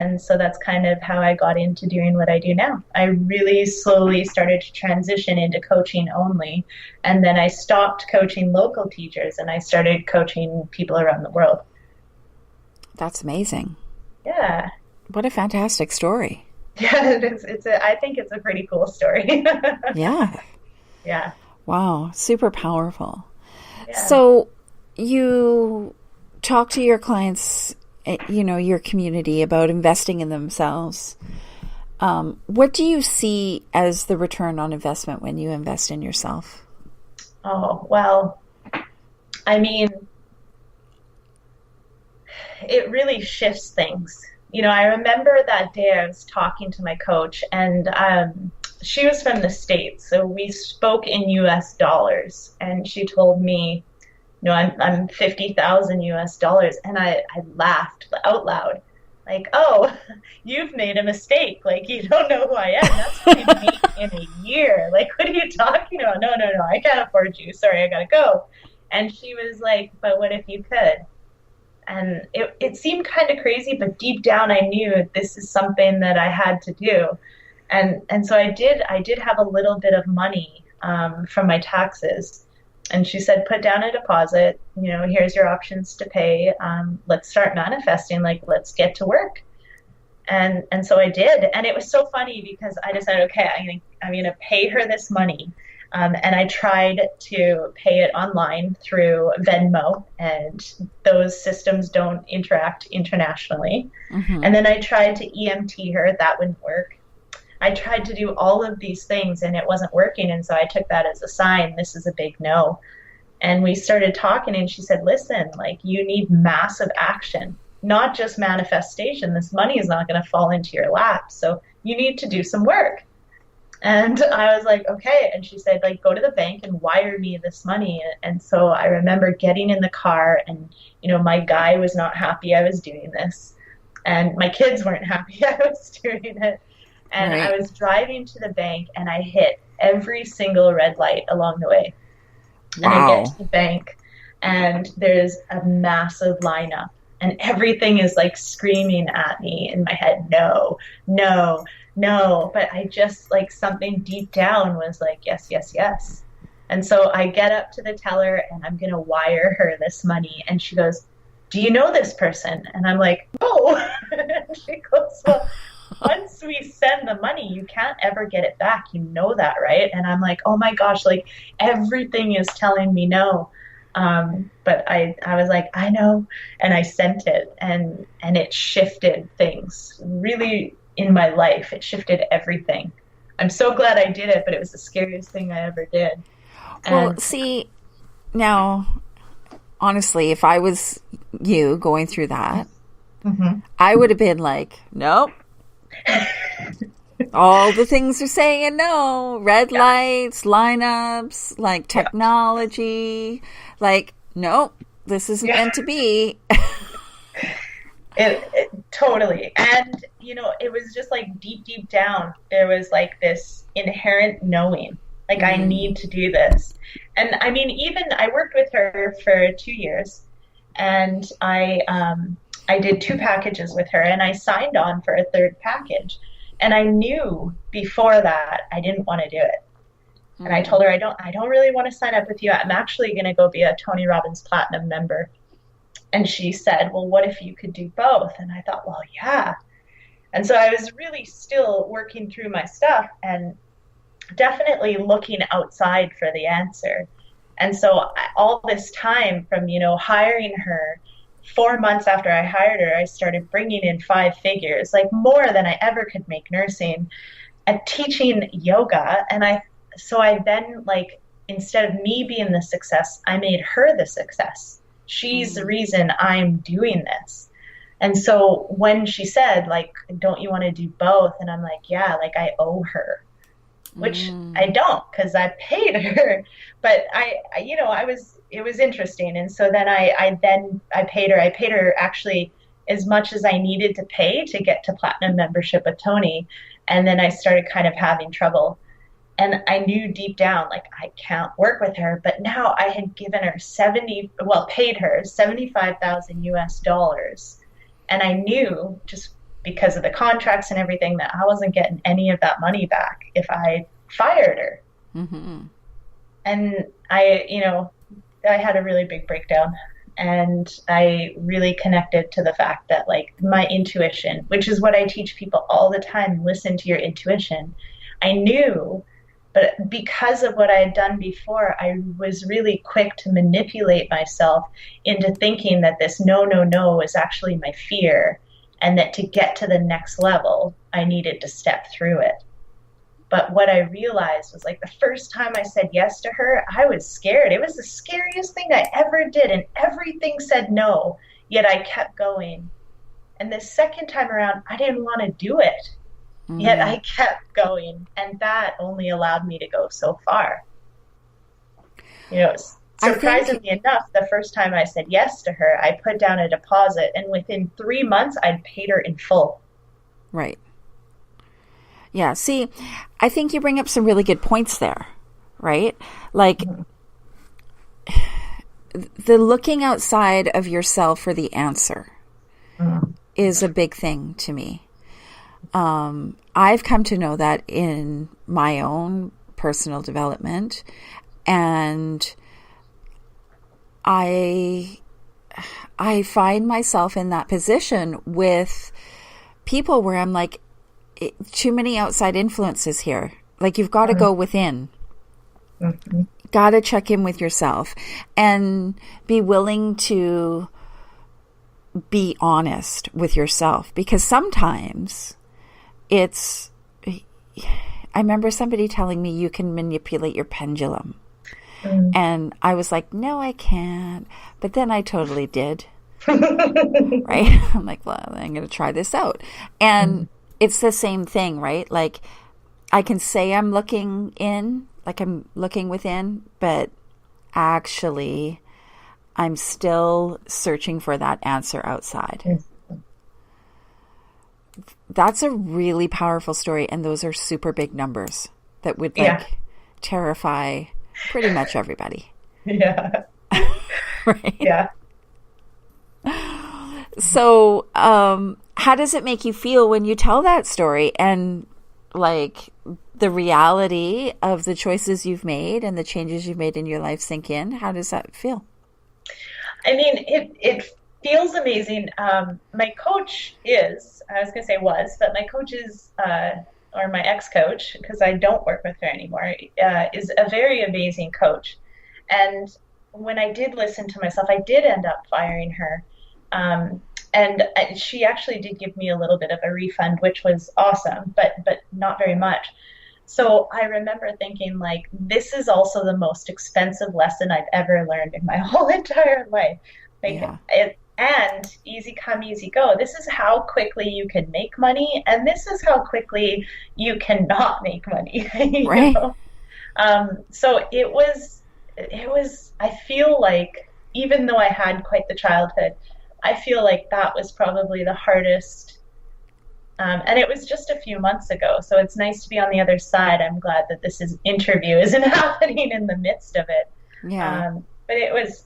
And so that's kind of how I got into doing what I do now. I really slowly started to transition into coaching only. And then I stopped coaching local teachers and I started coaching people around the world. That's amazing. Yeah. What a fantastic story. Yeah, I think it's a pretty cool story. Yeah. Yeah. Wow. Super powerful. Yeah. So you talk to your clients, your community, about investing in themselves. What do you see as the return on investment when you invest in yourself? Oh, well, I mean, it really shifts things. I remember that day I was talking to my coach, and she was from the States, so we spoke in US dollars, and she told me, I'm 50,000 US dollars, and I laughed out loud, like, oh, you've made a mistake, like, you don't know who I am, that's what I make in a year, like, what are you talking about? No, I can't afford you, sorry, I gotta go. And she was like, but what if you could? And it seemed kind of crazy, but deep down I knew this is something that I had to do. And so I did have a little bit of money from my taxes. And she said, put down a deposit, here's your options to pay. Let's start manifesting, like, let's get to work. And so I did. And it was so funny because I decided, okay, I'm going to pay her this money. And I tried to pay it online through Venmo, and those systems don't interact internationally. Mm-hmm. And then I tried to EMT her. That wouldn't work. I tried to do all of these things, and it wasn't working. And so I took that as a sign, this is a big no. And we started talking, and she said, listen, like, you need massive action, not just manifestation. This money is not going to fall into your lap. So you need to do some work. And I was like, okay. And she said, like, go to the bank and wire me this money. And so I remember getting in the car, and, my guy was not happy I was doing this. And my kids weren't happy I was doing it. And right. I was driving to the bank, and I hit every single red light along the way. Wow. And I get to the bank, and there's a massive lineup. And everything is like screaming at me in my head, no. But I just, like, something deep down was like, yes. And so I get up to the teller, and I'm going to wire her this money. And she goes, do you know this person? And I'm like, no. And she goes, well, once we send the money, you can't ever get it back. You know that, right? And I'm like, oh my gosh, like, everything is telling me no. But I was like, I know. And I sent it, and it shifted things really in my life. It shifted everything. I'm so glad I did it, but it was the scariest thing I ever did. Well, see, now, honestly, if I was you going through that, mm-hmm. I would have been like, nope. All the things are saying no. Red lights, lineups, like technology. Like, nope, this isn't meant to be. It totally. And, it was just like deep down, there was like this inherent knowing, like, I need to do this. And I mean, even I worked with her for 2 years, and I did 2 packages with her, and I signed on for a 3rd package. And I knew before that I didn't want to do it. And I told her, I don't really want to sign up with you. I'm actually going to go be a Tony Robbins Platinum member. And she said, well, what if you could do both? And I thought, well, yeah. And so I was really still working through my stuff and definitely looking outside for the answer. And so all this time from, hiring her, 4 months after I hired her, I started bringing in 5 figures, like more than I ever could make nursing, at teaching yoga. And so I then, like, instead of me being the success, I made her the success. She's the reason I'm doing this. And so when she said, like, don't you want to do both? And I'm like, yeah, like, I owe her, which I don't, because I paid her. But it was interesting. And so then I paid her. I paid her actually as much as I needed to pay to get to platinum membership with Tony. And then I started kind of having trouble. And I knew deep down, like, I can't work with her. But now I had given her paid her 75,000 US dollars. And I knew, just because of the contracts and everything, that I wasn't getting any of that money back if I fired her. Mm-hmm. And I had a really big breakdown, and I really connected to the fact that like my intuition, which is what I teach people all the time, listen to your intuition. I knew, but because of what I had done before, I was really quick to manipulate myself into thinking that this no, no, no is actually my fear, and that to get to the next level, I needed to step through it. But what I realized was like the first time I said yes to her, I was scared. It was the scariest thing I ever did, and everything said no, yet I kept going. And the second time around, I didn't want to do it, yet I kept going. And that only allowed me to go so far. Surprisingly enough, the first time I said yes to her, I put down a deposit, and within 3 months, I'd paid her in full. Right. Yeah, see, I think you bring up some really good points there, right? Like, the looking outside of yourself for the answer is a big thing to me. I've come to know that in my own personal development, and I find myself in that position with people where I'm like, too many outside influences here. Like, you've got to go within. Mm-hmm. Got to check in with yourself and be willing to be honest with yourself, because sometimes I remember somebody telling me you can manipulate your pendulum. And I was like, no, I can't. But then I totally did. Right? I'm like, well, I'm going to try this out. And it's the same thing, right? Like, I can say I'm looking in, like I'm looking within, but actually I'm still searching for that answer outside. That's a really powerful story. And those are super big numbers that would terrify pretty much everybody. Yeah. Right? Yeah. So, how does it make you feel when you tell that story and like the reality of the choices you've made and the changes you've made in your life sink in? How does that feel? I mean, it feels amazing. My coach but my coach is, or my ex-coach, because I don't work with her anymore, is a very amazing coach. And when I did listen to myself, I did end up firing her. And she actually did give me a little bit of a refund, which was awesome, but not very much. So I remember thinking, like, this is also the most expensive lesson I've ever learned in my whole entire life. And easy come, easy go. This is how quickly you can make money, and this is how quickly you cannot make money. Right. So it was, I feel like, even though I had quite the childhood, I feel like that was probably the hardest. And it was just a few months ago, so it's nice to be on the other side. I'm glad that this interview isn't happening in the midst of it. Yeah. But it was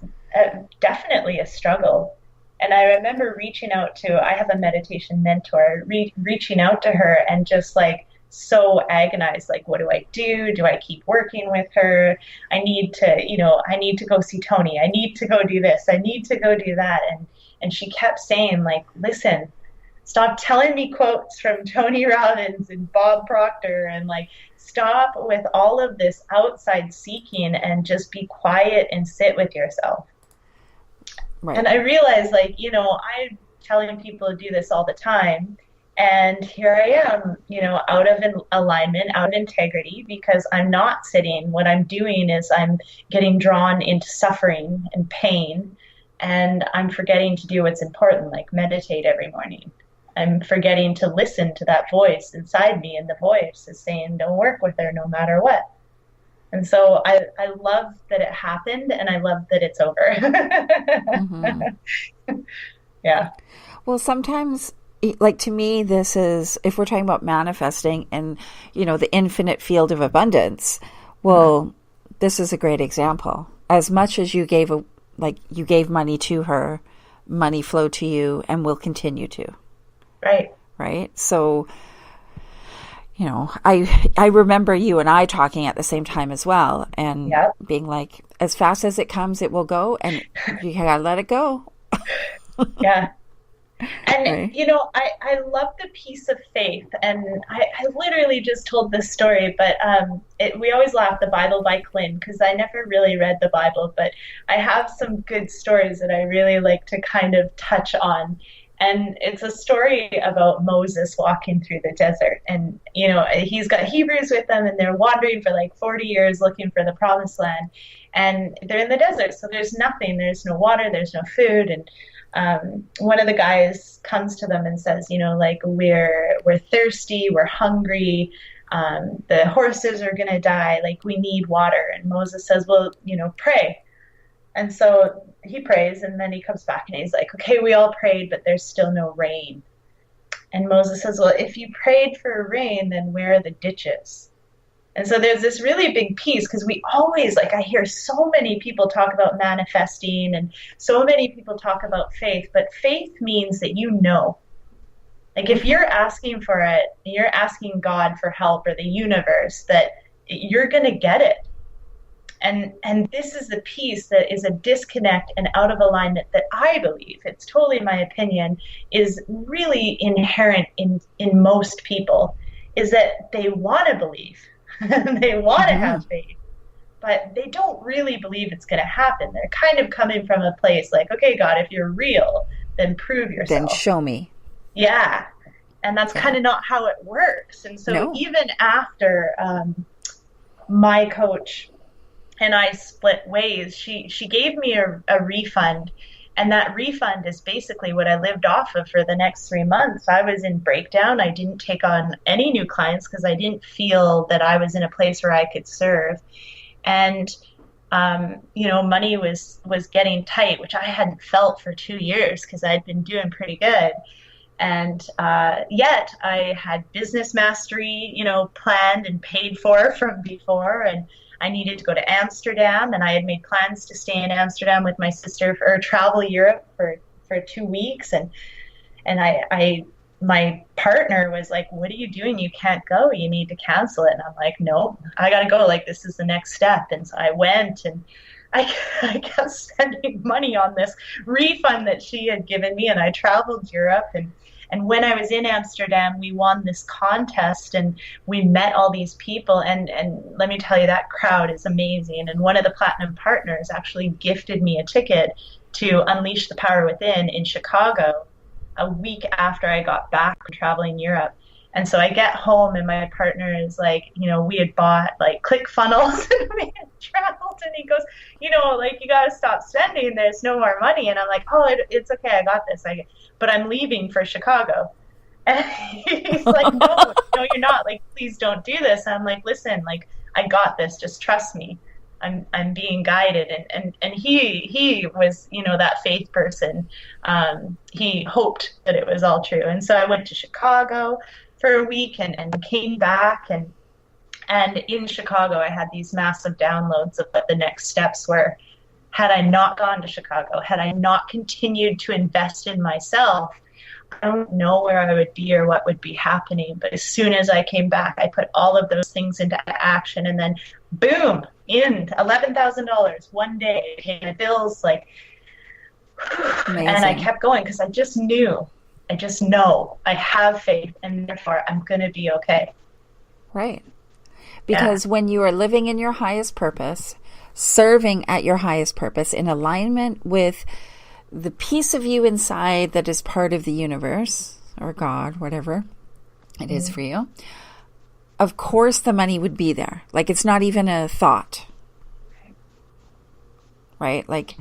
definitely a struggle. And I remember I have a meditation mentor, reaching out to her and just like so agonized, like, what do I do? Do I keep working with her? I need to go see Tony. I need to go do this. I need to go do that. And she kept saying, like, listen, stop telling me quotes from Tony Robbins and Bob Proctor, and like, stop with all of this outside seeking and just be quiet and sit with yourself. Right. And I realized, like, I'm telling people to do this all the time. And here I am, out of alignment, out of integrity, because I'm not sitting. What I'm doing is I'm getting drawn into suffering and pain. And I'm forgetting to do what's important, like meditate every morning. I'm forgetting to listen to that voice inside me, and the voice is saying, don't work with her no matter what. And so I love that it happened, and I love that it's over. Mm-hmm. Yeah. Well, sometimes, like, to me, this is, if we're talking about manifesting and, the infinite field of abundance, well, this is a great example. As much as you gave you gave money to her, money flowed to you and will continue to. Right. right? So, I remember you and I talking at the same time as well, and Yep. being like, as fast as it comes, it will go, and you gotta let it go, Yeah. And, right? I love the piece of faith. And I literally just told this story, but we always laugh the Bible by Clint because I never really read the Bible, but I have some good stories that I really like to kind of touch on. And it's a story about Moses walking through the desert. And, he's got Hebrews with him, and they're wandering for like 40 years looking for the promised land. And they're in the desert, so there's nothing. There's no water, there's no food. And one of the guys comes to them and says, like we're thirsty, we're hungry, the horses are gonna die, like we need water. And Moses says, well, pray. And so he prays, and then he comes back and he's like, okay, we all prayed, but there's still no rain. And Moses says, well, if you prayed for rain, then where are the ditches? And so there's this really big piece because we always, like, I hear so many people talk about manifesting and so many people talk about faith, but faith means that like if you're asking for it, you're asking God for help or the universe, that you're going to get it. And this is the piece that is a disconnect and out of alignment that I believe, it's totally my opinion, is really inherent in most people, is that they want to believe. They want to have faith, but they don't really believe it's going to happen. They're kind of coming from a place like, okay, God, if you're real, then prove yourself. Then show me. Yeah. And that's kind of not how it works. And so even after my coach and I split ways, she gave me a refund. And that refund is basically what I lived off of for the next 3 months. I was in breakdown. I didn't take on any new clients because I didn't feel that I was in a place where I could serve. And, money was getting tight, which I hadn't felt for 2 years because I'd been doing pretty good. And yet I had business mastery, planned and paid for from before. And I needed to go to Amsterdam, and I had made plans to stay in Amsterdam with my sister or travel Europe for 2 weeks. And my partner was like, what are you doing? You can't go. You need to cancel it. And I'm like, no, I got to go. Like, this is the next step. And so I went, and I kept spending money on this refund that she had given me. And I traveled Europe, and when I was in Amsterdam, we won this contest and we met all these people. And let me tell you, that crowd is amazing. And one of the platinum partners actually gifted me a ticket to Unleash the Power Within in Chicago a week after I got back from traveling Europe. And so I get home, and my partner is like, we had bought like ClickFunnels and we had traveled, and he goes, like, you got to stop spending. There's no more money. And I'm like, oh, it's okay. I got this. But I'm leaving for Chicago. And he's like, no, you're not. Like, please don't do this. And I'm like, listen, like, I got this. Just trust me. I'm being guided. And he was, that faith person. He hoped that it was all true. And so I went to Chicago for a week and came back. And in Chicago, I had these massive downloads of what the next steps were. Had I not gone to Chicago, had I not continued to invest in myself, I don't know where I would be or what would be happening. But as soon as I came back, I put all of those things into action, and then boom, in $11,000 one day, paying the bills, like, amazing. And I kept going because I just know I have faith, and therefore I'm going to be okay. Right. Because when you are living in your highest purpose, serving at your highest purpose, in alignment with the piece of you inside that is part of the universe or God, whatever it is for you, of course the money would be there. Like, it's not even a thought. Right? Like,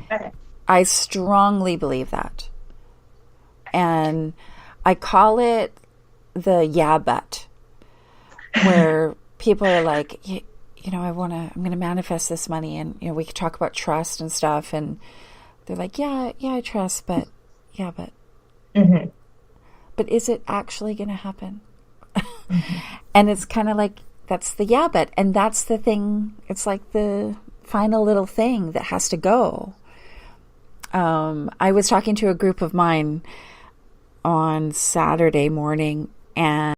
I strongly believe that. And I call it the yeah, but, where people are like, I'm going to manifest this money, and, we could talk about trust and stuff. And they're like, yeah, I trust, but. Mm-hmm. But is it actually going to happen? And it's kind of like, that's the yeah, but, and that's the thing. It's like the final little thing that has to go. I was talking to a group of mine on Saturday morning, and